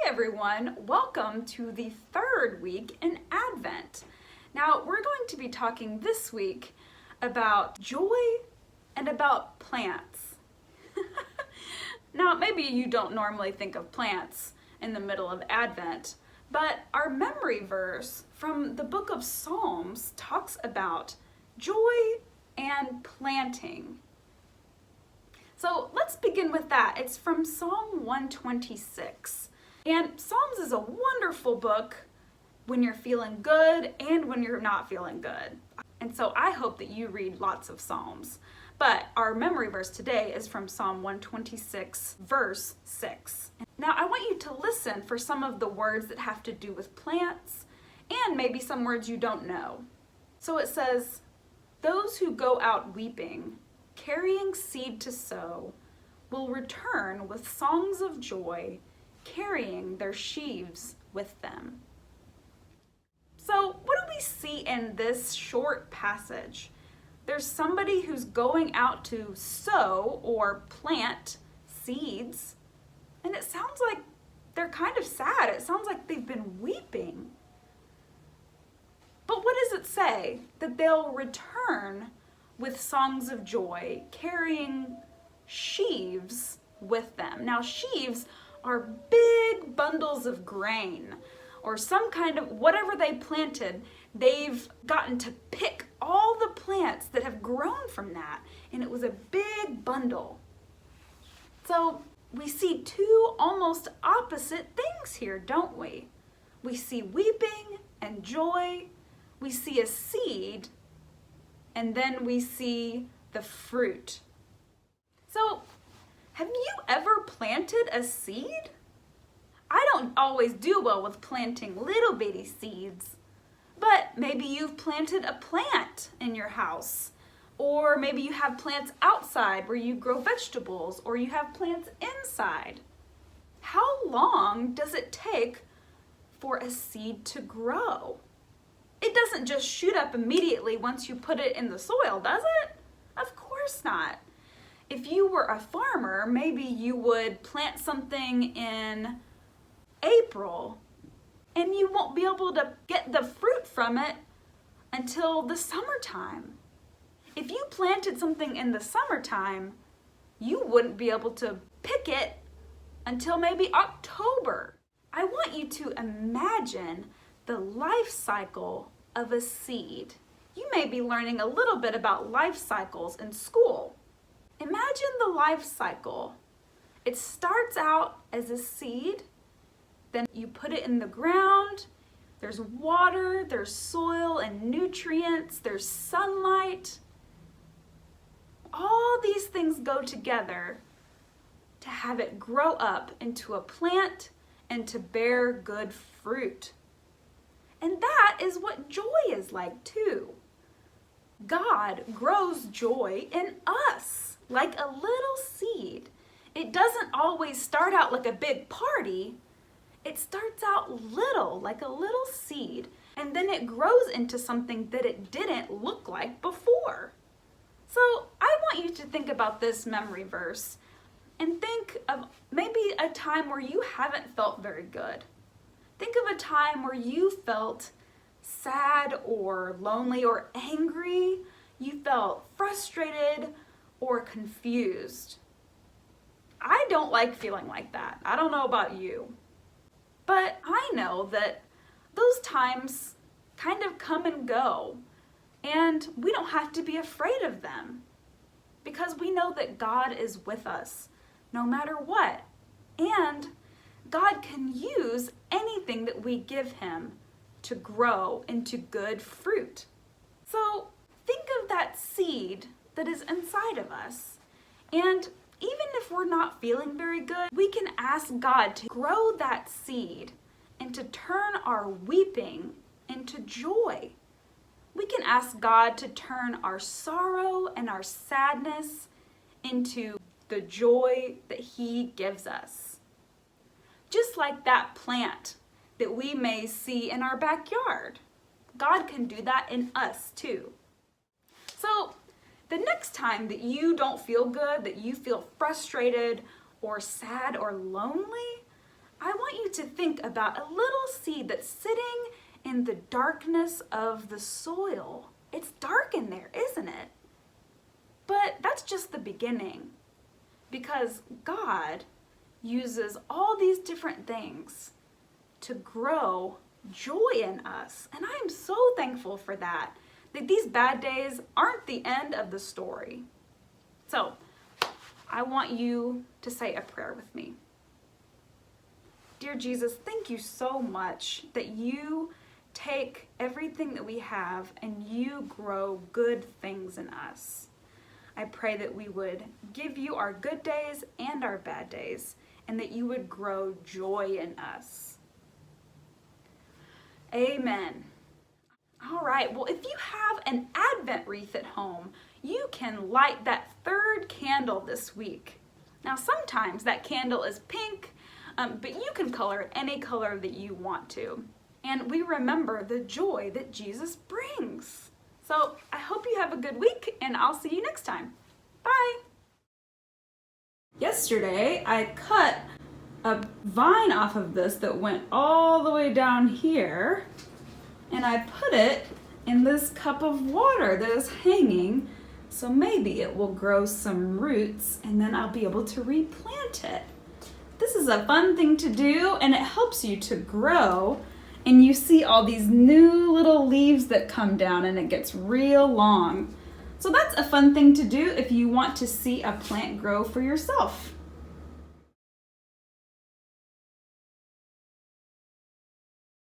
everyone, welcome to the third week in Advent. Now we're going to be talking this week about joy and about plants. Now maybe you don't normally think of plants in the middle of Advent, but our memory verse from the book of Psalms talks about joy and planting. So let's begin with that. It's from Psalm 126. And Psalms is a wonderful book when you're feeling good and when you're not feeling good. And so I hope that you read lots of Psalms. But our memory verse today is from Psalm 126, verse 6. Now I want you to listen for some of the words that have to do with plants and maybe some words you don't know. So it says, "Those who go out weeping, carrying seed to sow, will return with songs of joy, carrying their sheaves with them." So what do we see in this short passage? There's somebody who's going out to sow or plant seeds, and it sounds like they're kind of sad. It sounds like they've been weeping. But what does it say? That they'll return with songs of joy, carrying sheaves with them. Now, sheaves are big bundles of grain or some kind of whatever they planted. They've gotten to pick all the plants that have grown from that, and it was a big bundle. So we see two almost opposite things here, don't we? We see weeping and joy. We see a seed, and then we see the fruit. So, have you ever planted a seed? I don't always do well with planting little bitty seeds, but maybe you've planted a plant in your house, or maybe you have plants outside where you grow vegetables, or you have plants inside. How long does it take for a seed to grow? It doesn't just shoot up immediately once you put it in the soil, does it? Of course not. If you were a farmer, maybe you would plant something in April, and you won't be able to get the fruit from it until the summertime. If you planted something in the summertime, you wouldn't be able to pick it until maybe October. I want you to imagine the life cycle of a seed. You may be learning a little bit about life cycles in school. Imagine the life cycle. It starts out as a seed, then you put it in the ground, there's water, there's soil and nutrients, there's sunlight. All these things go together to have it grow up into a plant and to bear good fruit. And that is what joy is like too. God grows joy in us like a little seed. It doesn't always start out like a big party. It starts out little, like a little seed, and then it grows into something that it didn't look like before. So I want you to think about this memory verse and think of maybe a time where you haven't felt very good. Think of a time where you felt sad or lonely or angry. You felt frustrated or confused. I don't like feeling like that. I don't know about you. But I know that those times kind of come and go, and we don't have to be afraid of them because we know that God is with us no matter what. And God can use anything that we give him to grow into good fruit. So think of that seed that is inside of us. And even if we're not feeling very good, we can ask God to grow that seed and to turn our weeping into joy. We can ask God to turn our sorrow and our sadness into the joy that he gives us. Just like that plant that we may see in our backyard. God can do that in us too. So the next time that you don't feel good, that you feel frustrated or sad or lonely, I want you to think about a little seed that's sitting in the darkness of the soil. It's dark in there, isn't it? But that's just the beginning, because God uses all these different things to grow joy in us. And I am so thankful for that these bad days aren't the end of the story. So I want you to say a prayer with me. Dear Jesus, thank you so much that you take everything that we have and you grow good things in us. I pray that we would give you our good days and our bad days, and that you would grow joy in us. Amen. All right, well, if you have an Advent wreath at home, you can light that third candle this week. Now, sometimes that candle is pink, but you can color it any color that you want to. And we remember the joy that Jesus brings. So I hope you have a good week, and I'll see you next time. Bye. Yesterday, I cut a vine off of this that went all the way down here, and I put it in this cup of water that is hanging, so maybe it will grow some roots, and then I'll be able to replant it. This is a fun thing to do, and it helps you to grow, and you see all these new little leaves that come down, and it gets real long. So that's a fun thing to do if you want to see a plant grow for yourself.